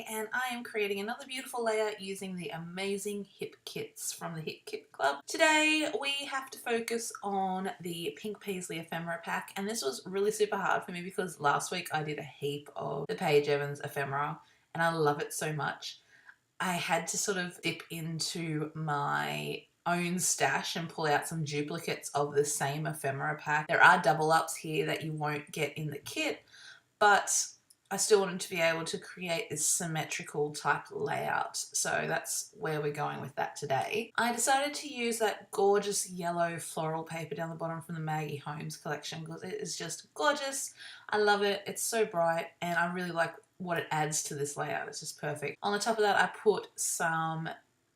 today and I am creating another beautiful layout using the amazing hip kits from the Hip Kit Club. Today we have to focus on the pink paisley ephemera pack, and this was really super hard for me because last week I did a heap of the Paige Evans ephemera and I love it so much. I had to sort of dip into my own stash and pull out some duplicates of the same ephemera pack. There are double ups here that you won't get in the kit, but I still wanted to be able to create this symmetrical type layout. So that's where we're going with that today. I decided to use that gorgeous yellow floral paper down the bottom from the Maggie Holmes collection because it is just gorgeous. I love it. It's so bright and I really like what it adds to this layout. It's just perfect. On the top of that, I put some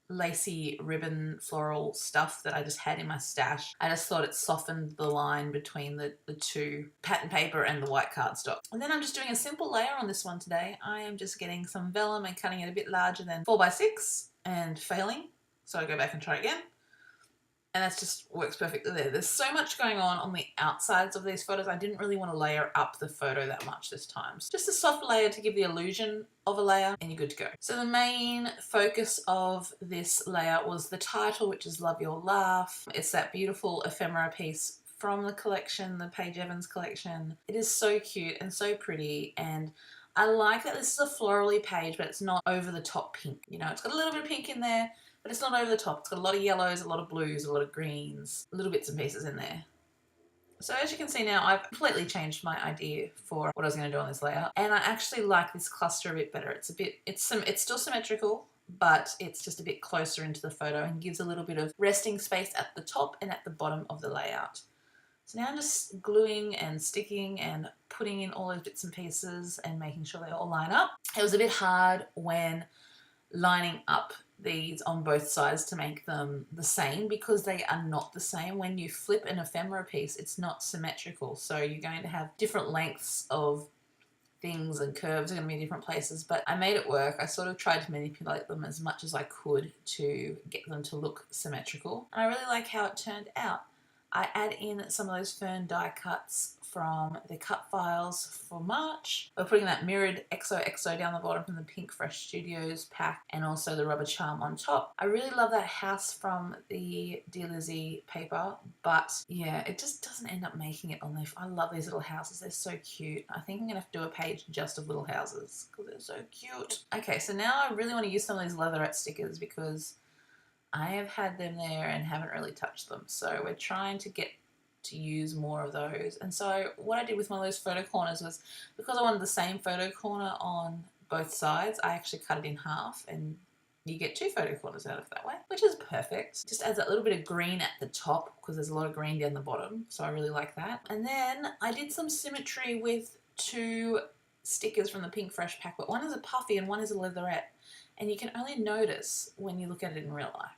lacy ribbon floral stuff that I just had in my stash. I just thought it softened the line between the two pattern paper and the white cardstock. And then I'm just doing a simple layer on this one today. I am just getting some vellum and cutting it a bit larger than 4x6 and failing. So I go back and try again. And that just works perfectly there. There's so much going on the outsides of these photos. I didn't really want to layer up the photo that much this time. So just a soft layer to give the illusion of a layer and you're good to go. So the main focus of this layout was the title, which is Love Your Laugh. It's that beautiful ephemera piece from the collection, the Paige Evans collection. It is so cute and so pretty, and I like that this is a florally page, but it's not over the top pink. You know, it's got a little bit of pink in there, but it's not over the top. It's got a lot of yellows, a lot of blues, a lot of greens, little bits and pieces in there. So as you can see now, I've completely changed my idea for what I was going to do on this layout. And I actually like this cluster a bit better. It's still symmetrical, but it's just a bit closer into the photo and gives a little bit of resting space at the top and at the bottom of the layout. So now I'm just gluing and sticking and putting in all those bits and pieces and making sure they all line up. It was a bit hard when lining up these on both sides to make them the same because they are not the same. When you flip an ephemera piece, it's not symmetrical. So you're going to have different lengths of things and curves are going to be different places, but I made it work. I sort of tried to manipulate them as much as I could to get them to look symmetrical. And I really like how it turned out. I add in some of those fern die cuts from the cut files for March. We're putting that mirrored xoxo down the bottom from the Pink Fresh Studios pack and also the rubber charm on top. I really love that house from the Dear Lizzie paper, but yeah, it just doesn't end up making it on there. I love these little houses. They're so cute. I think I'm gonna have to do a page just of little houses because they're so cute. Okay, so now I really want to use some of these leatherette stickers because I have had them there and haven't really touched them. So we're trying to get to use more of those. And so what I did with one of those photo corners was, because I wanted the same photo corner on both sides, I actually cut it in half and you get two photo corners out of that way, which is perfect. Just adds that little bit of green at the top because there's a lot of green down the bottom. So I really like that. And then I did some symmetry with two stickers from the Pink Fresh pack, but one is a puffy and one is a leatherette. And you can only notice when you look at it in real life.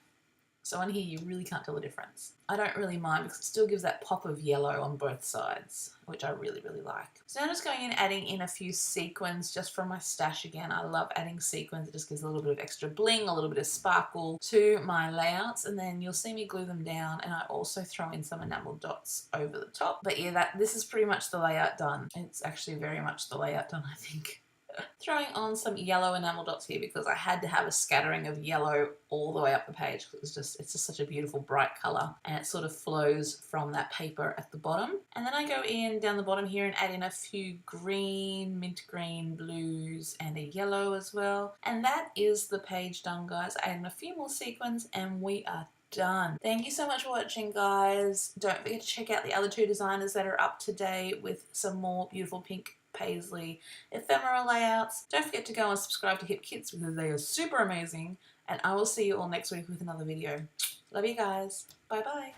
So on here, you really can't tell the difference. I don't really mind because it still gives that pop of yellow on both sides, which I really, really like. So now I'm just going in, adding in a few sequins just from my stash again. I love adding sequins. It just gives a little bit of extra bling, a little bit of sparkle to my layouts. And then you'll see me glue them down. And I also throw in some enamel dots over the top. But yeah, this is pretty much the layout done. It's actually very much the layout done, I think. Throwing on some yellow enamel dots here because I had to have a scattering of yellow all the way up the page because it's just such a beautiful bright colour and it sort of flows from that paper at the bottom. And then I go in down the bottom here and add in a few green, mint green, blues and a yellow as well. And that is the page done, guys. I add in a few more sequins and we are done. Thank you so much for watching, guys. Don't forget to check out the other two designers that are up to date with some more beautiful pink paisley ephemera layouts. Don't forget to go and subscribe to Hip Kits because they are super amazing, and I will see you all next week with another video. Love you guys. Bye bye.